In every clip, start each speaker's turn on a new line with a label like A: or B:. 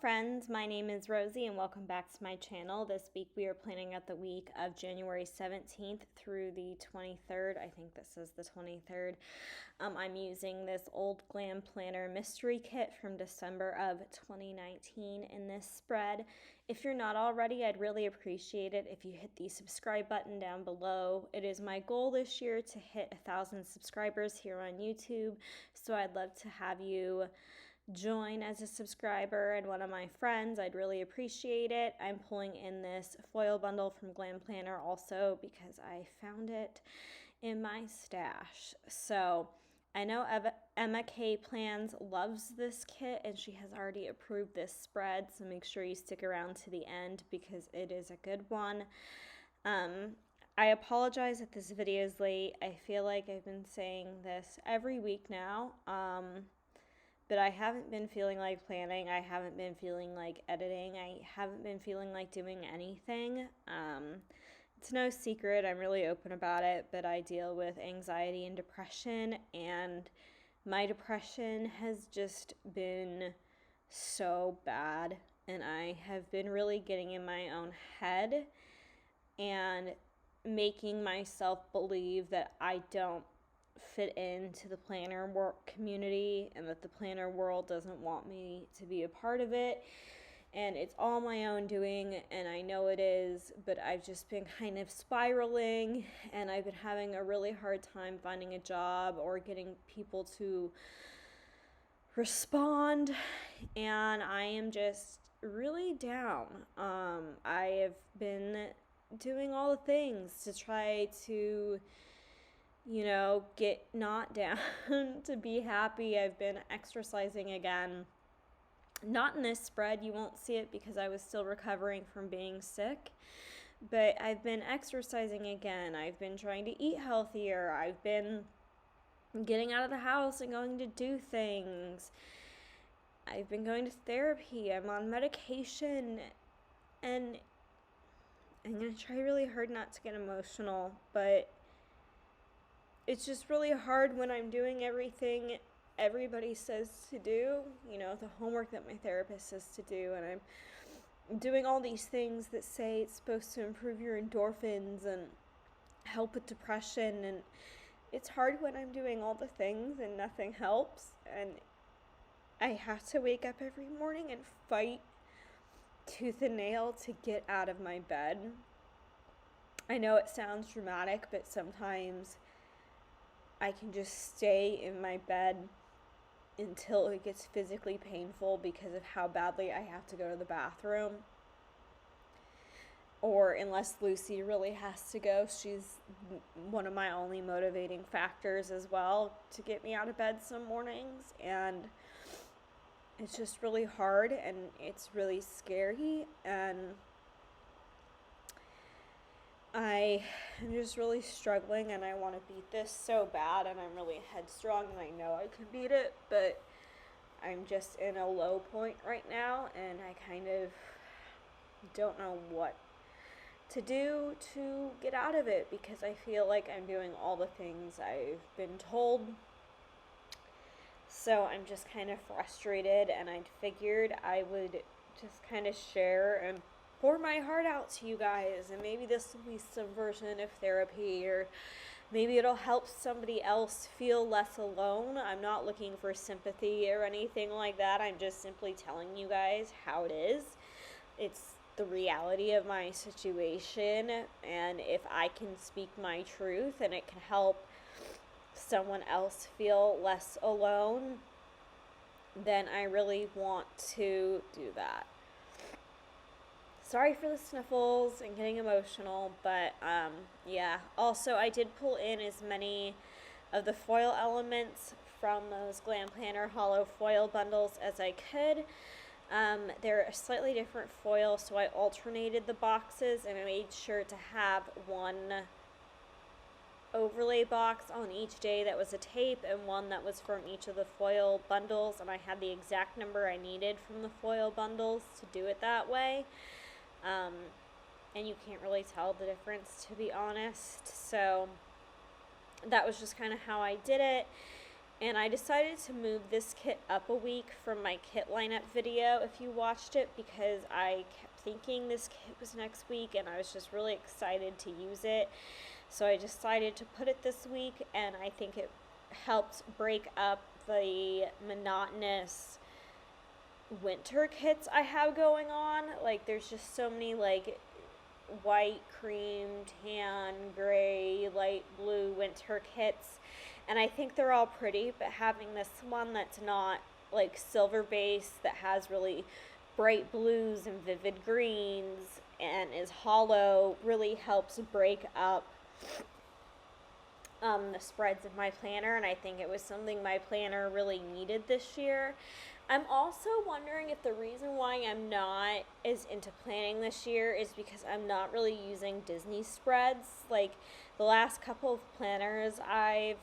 A: friends, my name is Rosie and welcome back to my channel. This week we are planning out the week of January 17th through the 23rd. I think this is the 23rd. I'm using this old Glam planner mystery kit from December of 2019 in this spread. If you're not already, I'd really appreciate it if you hit the subscribe button down below. It is my goal this year to hit 1,000 subscribers here on YouTube, so I'd love to have you join as a subscriber and one of my friends. I'd really appreciate it. I'm pulling in this foil bundle from Glam Planner also because I found it in my stash. So I know Emma K Plans loves this kit and she has already approved this spread, so make sure you stick around to the end because it is a good one. I apologize if this video is late. I feel like I've been saying this every week now. But I haven't been feeling like planning. I haven't been feeling like editing. I haven't been feeling like doing anything. It's no secret. I'm really open about it, but I deal with anxiety and depression, and my depression has just been so bad, and I have been really getting in my own head and making myself believe that I don't fit into the planner work community and that the planner world doesn't want me to be a part of it, and it's all my own doing, and I know it is, but I've just been kind of spiraling, and I've been having a really hard time finding a job or getting people to respond, and I am just really down. I have been doing all the things to try to get not down, to be happy. I've been exercising again. Not in this spread, you won't see it because I was still recovering from being sick, but I've been exercising again. I've been trying to eat healthier. I've been getting out of the house and going to do things. I've been going to therapy. I'm on medication, and I'm going to try really hard not to get emotional, but it's just really hard when I'm doing everything everybody says to do, the homework that my therapist says to do, and I'm doing all these things that say it's supposed to improve your endorphins and help with depression, and it's hard when I'm doing all the things and nothing helps, and I have to wake up every morning and fight tooth and nail to get out of my bed. I know it sounds dramatic, but sometimes I can just stay in my bed until it gets physically painful because of how badly I have to go to the bathroom. Or unless Lucy really has to go, she's one of my only motivating factors as well to get me out of bed some mornings. And it's just really hard and it's really scary, and I am just really struggling, and I want to beat this so bad, and I'm really headstrong, and I know I can beat it, but I'm just in a low point right now, and I kind of don't know what to do to get out of it because I feel like I'm doing all the things I've been told. So I'm just kind of frustrated, and I figured I would just kind of share and pour my heart out to you guys, and maybe this will be some version of therapy, or maybe it'll help somebody else feel less alone. I'm not looking for sympathy or anything like that. I'm just simply telling you guys how it is. It's the reality of my situation, and if I can speak my truth and it can help someone else feel less alone, then I really want to do that. Sorry for the sniffles and getting emotional, but yeah. Also, I did pull in as many of the foil elements from those Glam Planner hollow foil bundles as I could. They're a slightly different foil, so I alternated the boxes, and I made sure to have one overlay box on each day that was a tape and one that was from each of the foil bundles, and I had the exact number I needed from the foil bundles to do it that way. And you can't really tell the difference, to be honest, so that was just kind of how I did it. And I decided to move this kit up a week from my kit lineup video, if you watched it, because I kept thinking this kit was next week and I was just really excited to use it. So I decided to put it this week, and I think it helps break up the monotonous winter kits I have going on. Like, there's just so many, like, white, cream, tan, gray, light blue winter kits, and I think they're all pretty, but having this one that's not like silver based, that has really bright blues and vivid greens and is hollow, really helps break up the spreads of my planner, and I think it was something my planner really needed this year. I'm also wondering if the reason why I'm not as into planning this year is because I'm not really using Disney spreads. Like, the last couple of planners I've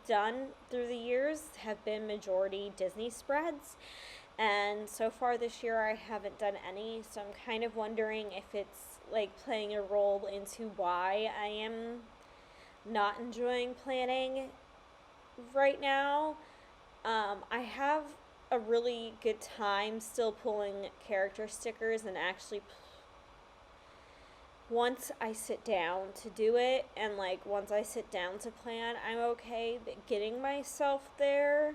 A: done through the years have been majority Disney spreads, and so far this year I haven't done any, so I'm kind of wondering if it's like playing a role into why I am not enjoying planning right now. I have a really good time still pulling character stickers, and actually once I sit down to do it, and like once I sit down to plan, I'm okay, but getting myself there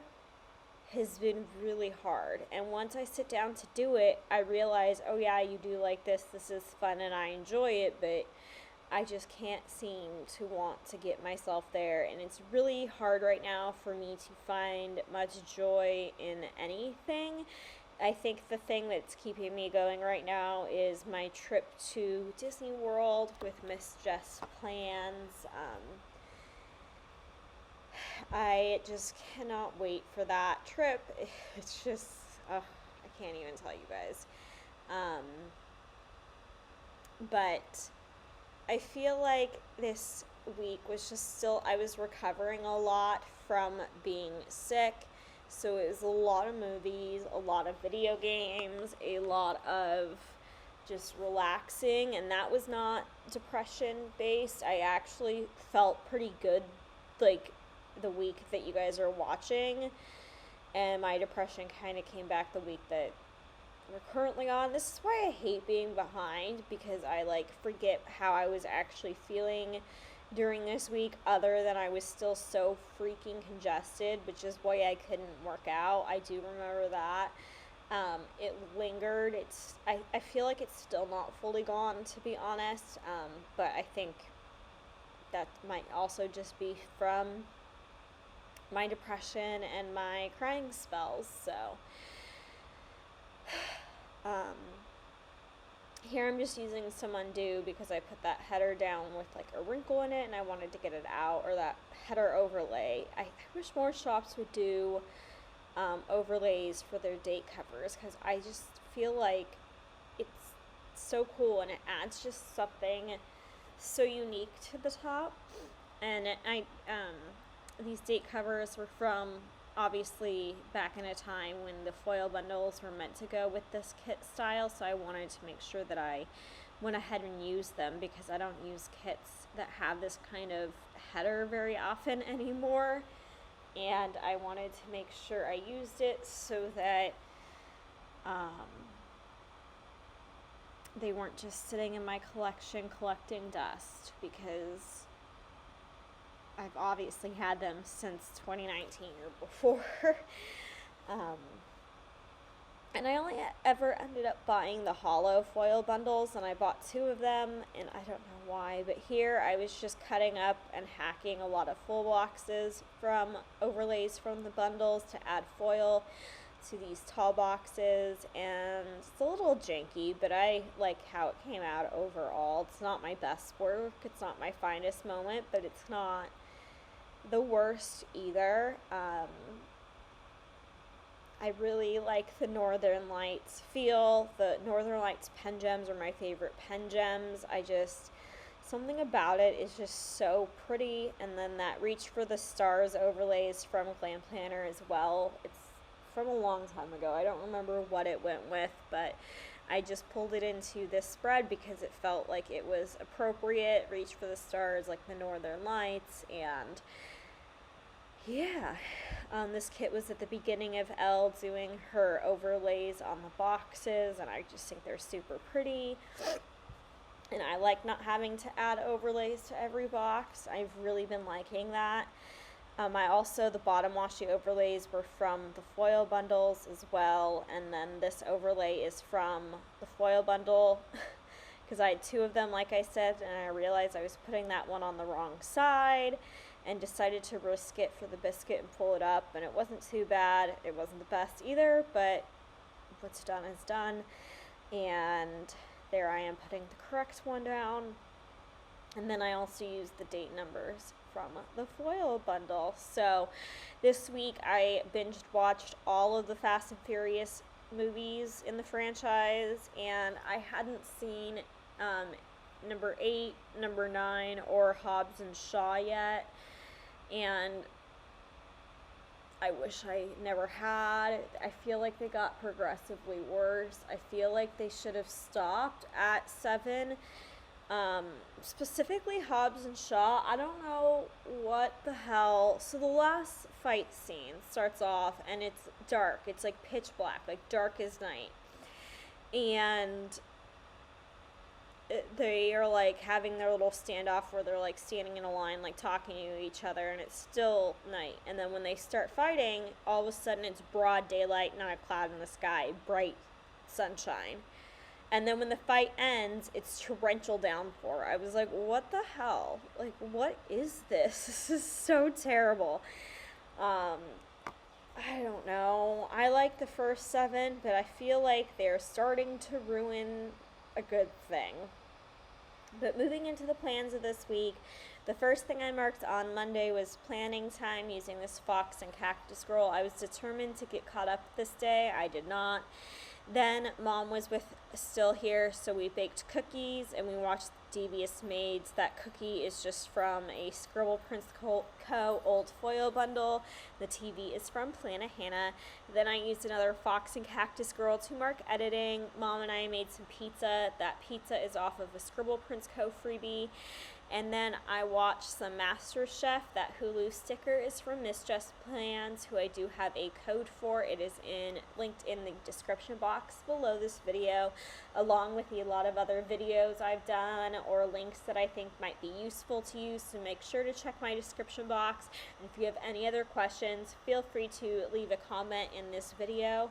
A: has been really hard. And once I sit down to do it, I realize, oh yeah, you do like this is fun and I enjoy it, but I just can't seem to want to get myself there, and it's really hard right now for me to find much joy in anything. I think the thing that's keeping me going right now is my trip to Disney World with Miss Jess Plans. I just cannot wait for that trip. It's just, I can't even tell you guys. But I feel like this week was just still, I was recovering a lot from being sick. So it was a lot of movies, a lot of video games, a lot of just relaxing, and that was not depression based. I actually felt pretty good, like, the week that you guys are watching, and my depression kind of came back the week that we're currently on. This is why I hate being behind, because I like forget how I was actually feeling during this week, other than I was still so freaking congested, which is why I couldn't work out. I do remember that. It lingered. I feel like it's still not fully gone, to be honest, but I think that might also just be from my depression and my crying spells. So here I'm just using some undo because I put that header down with like a wrinkle in it and I wanted to get it out, or that header overlay. I wish more shops would do overlays for their date covers, because I just feel like it's so cool and it adds just something so unique to the top. And these date covers were from, obviously, back in a time when the foil bundles were meant to go with this kit style, so I wanted to make sure that I went ahead and used them, because I don't use kits that have this kind of header very often anymore, and I wanted to make sure I used it so that they weren't just sitting in my collection collecting dust, because I've obviously had them since 2019 or before. And I only ever ended up buying the hollow foil bundles, and I bought 2 of them, and I don't know why, but here I was just cutting up and hacking a lot of full boxes from overlays from the bundles to add foil to these tall boxes, and it's a little janky, but I like how it came out overall. It's not my best work, it's not my finest moment, but it's not the worst either. I really like the Northern Lights feel. The Northern Lights pen gems are my favorite pen gems. Something about it is just so pretty. And then that Reach for the Stars overlays from Glam Planner as well. It's from a long time ago. I don't remember what it went with, but I just pulled it into this spread because it felt like it was appropriate. Reach for the Stars, like the Northern Lights, and yeah, this kit was at the beginning of Elle doing her overlays on the boxes, and I just think they're super pretty. And I like not having to add overlays to every box. I've really been liking that. The bottom washi overlays were from the foil bundles as well, and then this overlay is from the foil bundle because I had two of them, like I said, and I realized I was putting that one on the wrong side and decided to risk it for the biscuit and pull it up, and it wasn't too bad. It wasn't the best either, but what's done is done, and there I am putting the correct one down. And then I also used the date numbers from the foil bundle. So this week I binge watched all of the Fast and Furious movies in the franchise, and I hadn't seen number 8, number 9, or Hobbs and Shaw yet. And I wish I never had. I feel like they got progressively worse. I feel like they should have stopped at 7. Specifically Hobbs and Shaw, I don't know what the hell. So the last fight scene starts off and it's dark. It's like pitch black, like dark as night. And they are like having their little standoff where they're like standing in a line, like talking to each other, and it's still night. And then when they start fighting, all of a sudden it's broad daylight, not a cloud in the sky, bright sunshine. And then when the fight ends, it's torrential downpour. I was like, what the hell? Like, what is this? This is so terrible. I don't know. I like the first 7, but I feel like they're starting to ruin a good thing. But moving into the plans of this week, the first thing I marked on Monday was planning time using this fox and cactus scroll. I was determined to get caught up this day. I did not. Then Mom was still here, so we baked cookies and we watched Devious Maids. That cookie is just from a Scribble Prince Co. old foil bundle. The TV is from Planet Hannah. Then I used another Fox and Cactus Girl to mark editing. Mom and I made some pizza. That pizza is off of a Scribble Prince Co. freebie. And then I watched some MasterChef. That Hulu sticker is from RoseyPlans, who I do have a code for. It is linked in the description box below this video, along with a lot of other videos I've done or links that I think might be useful to you. So make sure to check my description box. And if you have any other questions, feel free to leave a comment in this video,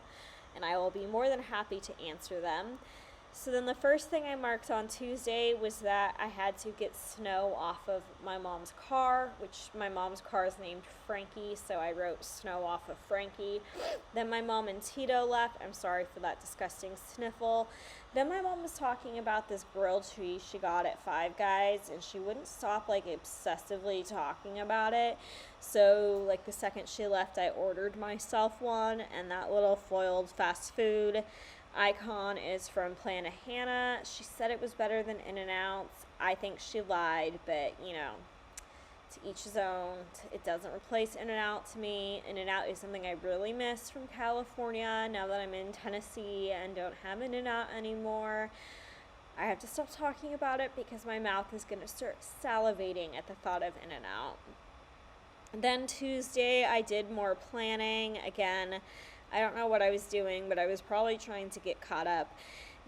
A: and I will be more than happy to answer them. So then the first thing I marked on Tuesday was that I had to get snow off of my mom's car, which my mom's car is named Frankie, so I wrote snow off of Frankie. Then my mom and Tito left. I'm sorry for that disgusting sniffle. Then my mom was talking about this grilled cheese she got at Five Guys, and she wouldn't stop like obsessively talking about it. So like the second she left, I ordered myself one, and that little foiled fast food icon is from Planet Hannah. She said it was better than In-N-Out's. I think she lied, but you know, to each his own. It doesn't replace In-N-Out to me. In-N-Out is something I really miss from California now that I'm in Tennessee and don't have In-N-Out anymore. I have to stop talking about it because my mouth is going to start salivating at the thought of In-N-Out. Then Tuesday I did more planning. Again, I don't know what I was doing, but I was probably trying to get caught up.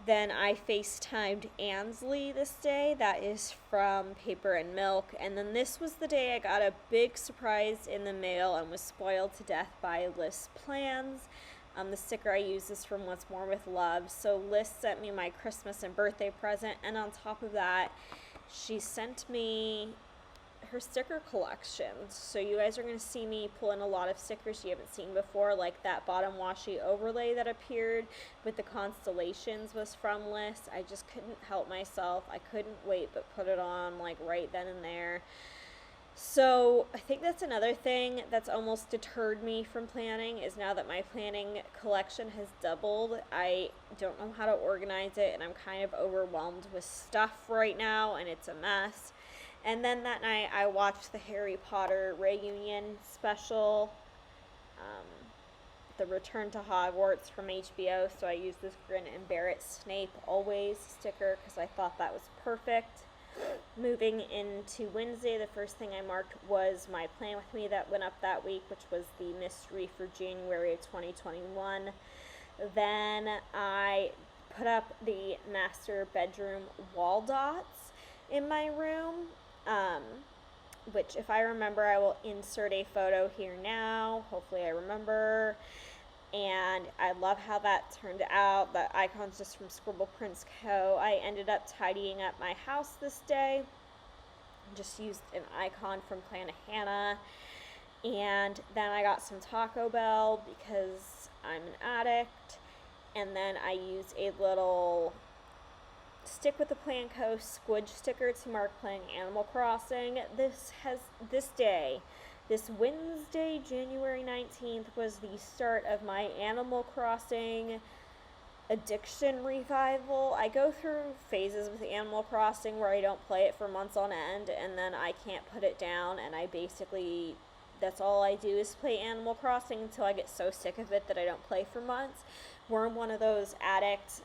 A: Then I FaceTimed Ansley this day. That is from Paper and Milk. And then this was the day I got a big surprise in the mail and was spoiled to death by RoseyPlans. The sticker I use is from What's More With Love. So Liz sent me my Christmas and birthday present. And on top of that, she sent me her sticker collection. So you guys are going to see me pull in a lot of stickers you haven't seen before, like that bottom washi overlay that appeared with the constellations was from Liz. I just couldn't help myself. I couldn't wait but put it on like right then and there. So I think that's another thing that's almost deterred me from planning, is now that my planning collection has doubled, I don't know how to organize it, and I'm kind of overwhelmed with stuff right now, and it's a mess. And then that night I watched the Harry Potter reunion special, the Return to Hogwarts from HBO. So I used this Grin and Bear It Snape Always sticker because I thought that was perfect. Moving into Wednesday, the first thing I marked was my plan with me that went up that week, which was the mystery for January of 2021. Then I put up the master bedroom wall dots in my room, which if I remember, I will insert a photo here now. Hopefully I remember. And I love how that turned out. The icon's just from Scribble Prints Co. I ended up tidying up my house this day. Just used an icon from Clan of Hannah. And then I got some Taco Bell because I'm an addict. And then I used a little Stick with the Plan Co. squidge sticker to mark playing Animal Crossing. This Wednesday, January 19th, was the start of my Animal Crossing addiction revival. I go through phases with Animal Crossing where I don't play it for months on end, and then I can't put it down, and that's all I do is play Animal Crossing until I get so sick of it that I don't play for months. We're in one of those addict,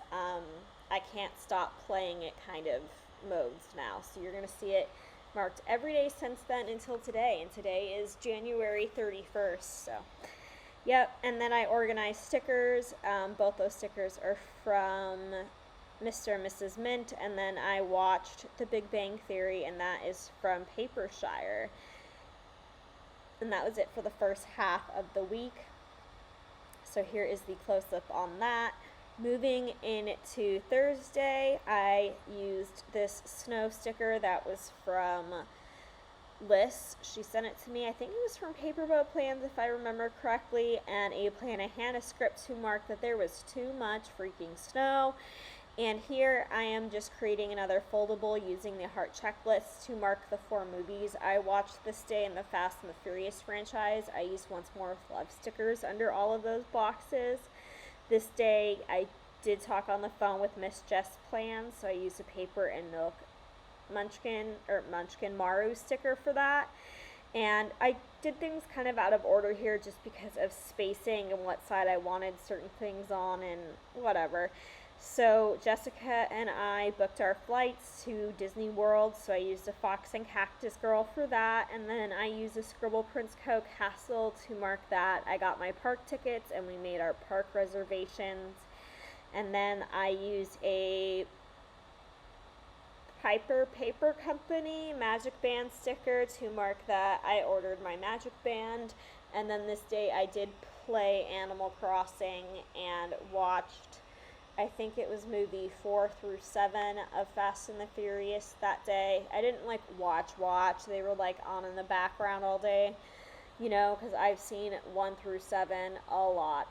A: I can't stop playing it kind of modes now, so you're going to see it marked every day since then until today, and today is January 31st, so yep. And then I organized stickers. Both those stickers are from Mr. and Mrs. Mint, and then I watched The Big Bang Theory, and that is from Papershire. And that was it for the first half of the week. So here is the close-up on that. Moving into Thursday, I used this snow sticker that was from Liz. She sent it to me. I think it was from RoseyPlans, if I remember correctly, and a Plan of Hannah script to mark that there was too much freaking snow. And here I am just creating another foldable using the heart checklist to mark the 4 movies I watched this day in the Fast and the Furious franchise. I used Once More with Love stickers under all of those boxes. This day I did talk on the phone with Miss Jess Plans, so I used a paper and milk Munchkin Maru sticker for that. And I did things kind of out of order here just because of spacing and what side I wanted certain things on and whatever. So Jessica and I booked our flights to Disney World, so I used a Fox and Cactus Girl for that, and then I used a Scribble Prints Co. Castle to mark that. I got my park tickets and we made our park reservations, and then I used a Piper Paper Company Magic Band sticker to mark that I ordered my Magic Band. And then this day I did play Animal Crossing and watched, I think it was movie 4 through 7 of Fast and the Furious that day. I didn't watch. They were on in the background all day, because I've seen 1 through 7 a lot.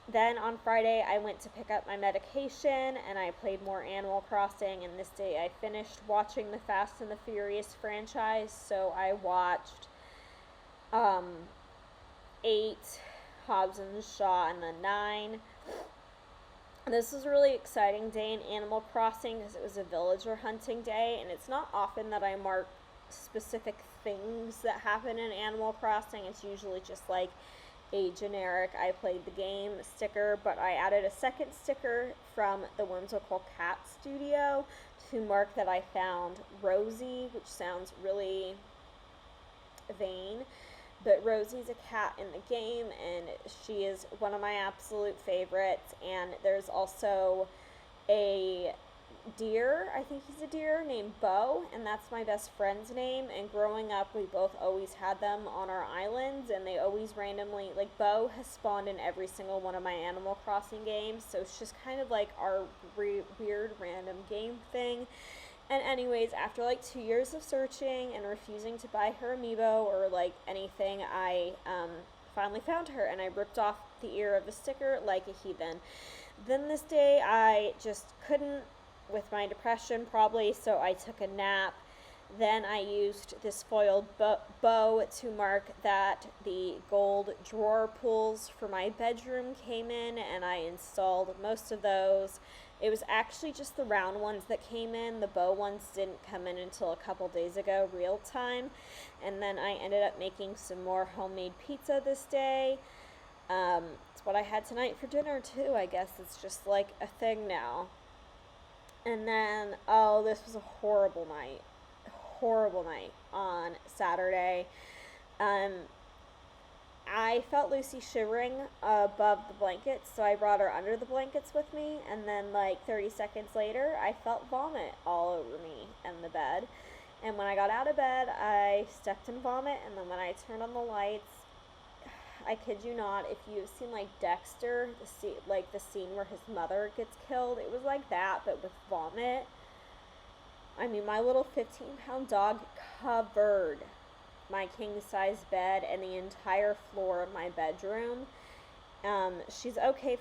A: Then on Friday, I went to pick up my medication, and I played more Animal Crossing, and this day I finished watching the Fast and the Furious franchise, so I watched 8, Hobbs and Shaw, and then 9. This was a really exciting day in Animal Crossing because it was a villager hunting day, and it's not often that I mark specific things that happen in Animal Crossing. It's usually just a generic I played the game sticker, but I added a second sticker from the Whimsical Cat Studio to mark that I found Rosey, which sounds really vain, but Rosey's a cat in the game, and she is one of my absolute favorites. And there's also a deer, I think he's a deer, named Bo, and that's my best friend's name. And growing up, we both always had them on our islands, and they always randomly, Bo has spawned in every single one of my Animal Crossing games, so it's just kind of our weird random game thing. And anyways, after 2 years of searching and refusing to buy her amiibo or anything, I finally found her, and I ripped off the ear of the sticker like a heathen. Then this day I just couldn't with my depression probably, so I took a nap. Then I used this foiled bow to mark that the gold drawer pulls for my bedroom came in, and I installed most of those. It was actually just the round ones that came in. The bow ones didn't come in until a couple days ago, real time. And then I ended up making some more homemade pizza this day. It's what I had tonight for dinner too. I guess it's just a thing now. And then, oh, this was a horrible night on Saturday. Um, I felt Lucy shivering above the blankets, so I brought her under the blankets with me, and then like 30 seconds later, I felt vomit all over me in the bed. And when I got out of bed, I stepped in vomit, and then when I turned on the lights, I kid you not, if you've seen like Dexter, the scene where his mother gets killed, it was like that, but with vomit. I mean, my little 15-pound dog covered my king-size bed and the entire floor of my bedroom. She's okay,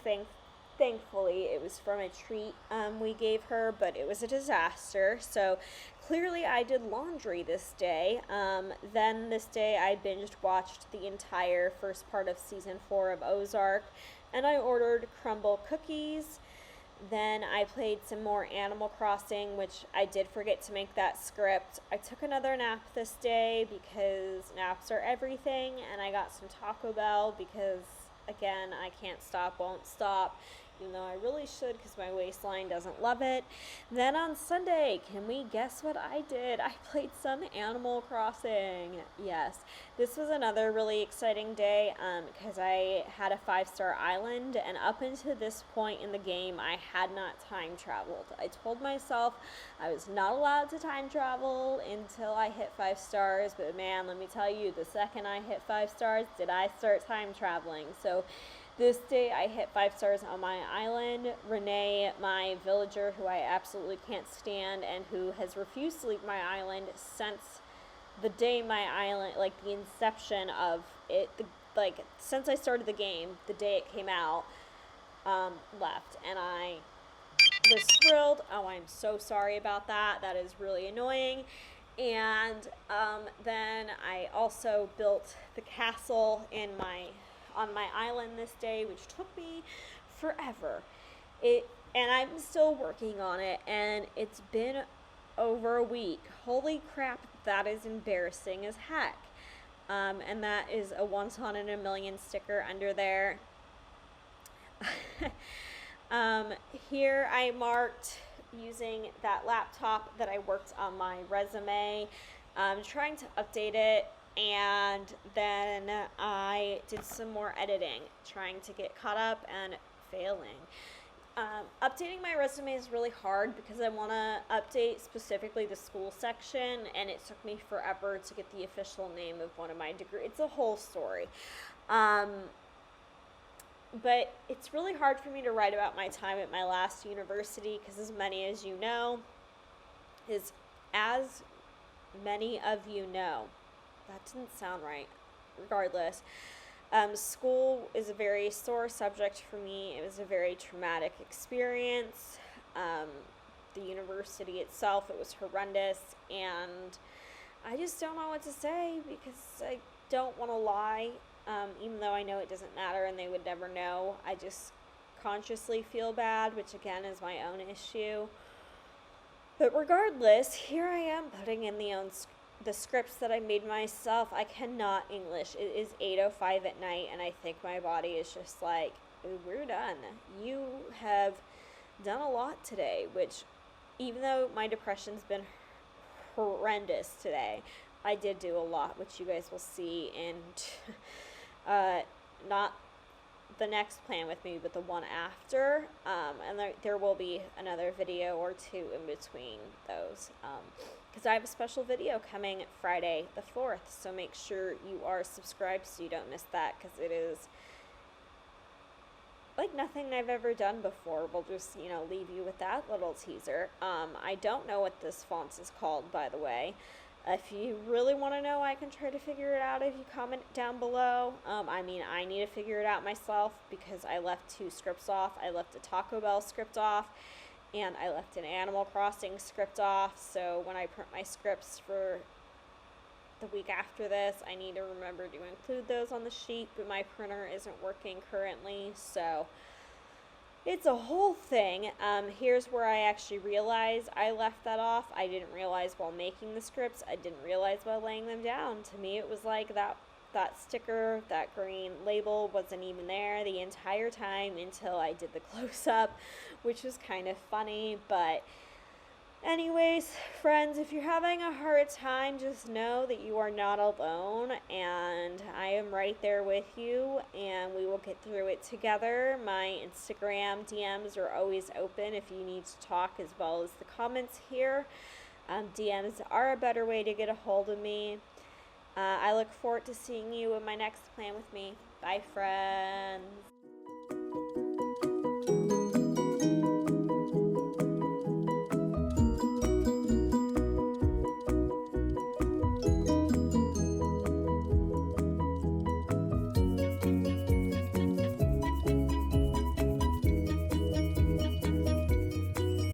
A: thankfully. It was from a treat we gave her, but it was a disaster. So clearly I did laundry this day. Then this day I binged watched the entire first part of season 4 of Ozark, and I ordered crumble cookies. Then I played some more Animal Crossing, which I did forget to make that script. I took another nap this day because naps are everything, and I got some Taco Bell because, again, I can't stop, won't stop, even though I really should because my waistline doesn't love it. Then on Sunday, can we guess what I did? I played some Animal Crossing. Yes, this was another really exciting day because I had a 5-star island, and up until this point in the game, I had not time traveled. I told myself I was not allowed to time travel until I hit 5 stars, but man, let me tell you, the second I hit 5 stars, did I start time traveling. So this day I hit 5 stars on my island. Renee, my villager, who I absolutely can't stand and who has refused to leave my island since the day my island, like the inception of it, since I started the game, the day it came out, left. And I was thrilled. Oh, I'm so sorry about that. That is really annoying. And then I also built the castle on my island this day, which took me forever. And I'm still working on it, and it's been over a week. Holy crap, that is embarrassing as heck. And that is a once on in a million sticker under there. Here I marked using that laptop that I worked on my resume, trying to update it. And then I did some more editing, trying to get caught up and failing. Updating my resume is really hard because I want to update specifically the school section, and it took me forever to get the official name of one of my degrees. It's a whole story. But it's really hard for me to write about my time at my last university because as many of you know, that didn't sound right. Regardless, school is a very sore subject for me. It was a very traumatic experience. The university itself, it was horrendous, and I just don't know what to say because I don't want to lie, even though I know it doesn't matter and they would never know. I just consciously feel bad, which again is my own issue. But regardless, here I am putting in the scripts that I made myself. I cannot English. It is 8:05 at night, and I think my body is just like, we're done. You have done a lot today, which even though my depression's been horrendous today, I did do a lot, which you guys will see in not the next plan with me, but the one after, and there will be another video or two in between those, because I have a special video coming Friday the 4th, so make sure you are subscribed so you don't miss that, because it is like nothing I've ever done before. We'll just, leave you with that little teaser. I don't know what this font is called, by the way. If you really want to know, I can try to figure it out if you comment down below. I need to figure it out myself because I left 2 scripts off. I left a Taco Bell script off, and I left an Animal Crossing script off. So when I print my scripts for the week after this, I need to remember to include those on the sheet, but my printer isn't working currently, so it's a whole thing. Here's where I actually realize I left that off. I didn't realize while making the scripts. I didn't realize while laying them down. To me, it was like that sticker, that green label wasn't even there the entire time until I did the close-up, which was kind of funny. But Anyways, friends, if you're having a hard time, just know that you are not alone, and I am right there with you, and we will get through it together. My Instagram DMs are always open if you need to talk, as well as the comments here. DMs are a better way to get a hold of me. I look forward to seeing you in my next plan with me. Bye, friends.